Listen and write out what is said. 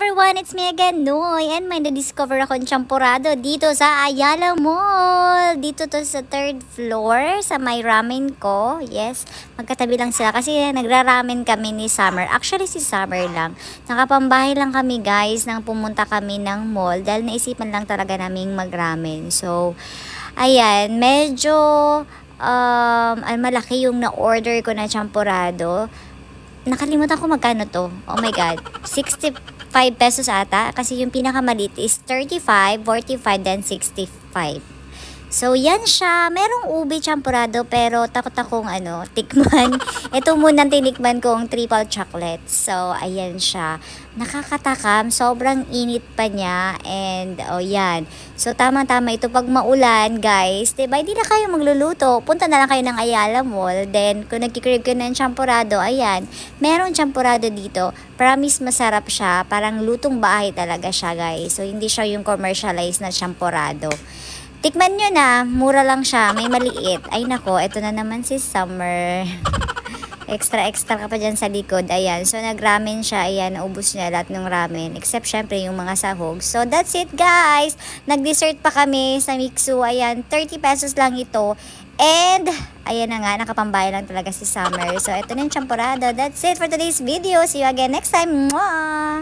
everyone! It's me again, Noy. And may na-discover akong champurado dito sa Ayala Mall. Dito to sa 3rd floor sa may ramen ko. Yes, magkatabi lang sila kasi nagra-ramen kami ni Summer. Actually, si Summer lang. Nakapambahay lang kami guys nang pumunta kami ng mall dahil naisipan lang talaga naming mag-ramen. So, ayan, medyo malaki yung na-order ko na champurado. Nakalimutan ko magkano to. Oh my God. 65 pesos ata. Kasi yung pinakamaliit is 35, 45, then 65. So, yan siya. Merong ube champurado pero takot akong tikman. Ito muna tinikman kong triple chocolate. So, ayan siya. Nakakatakam. Sobrang init pa niya. And, oh yan. So, tama-tama ito. Pag maulan, guys, diba, hindi na kayo magluluto. Punta na lang kayo ng Ayala Mall. Then, kung nagkikrib ka ng champurado, ayan. Meron champurado dito. Promise masarap siya. Parang lutong bahay talaga siya, guys. So, hindi siya yung commercialized na champurado. Tikman nyo na, mura lang siya, may maliit. Ay nako, ito na naman si Summer. Extra ka pa dyan sa likod. Ayan, so nag-ramen siya. Ayan, naubos niya lahat ng ramen. Except syempre yung mga sahog. So that's it guys. Nag-dessert pa kami sa Mixu. Ayan, 30 pesos lang ito. And, ayan na nga, nakapambay lang talaga si Summer. So ito na yung champurado. That's it for today's video. See you again next time. Mwah!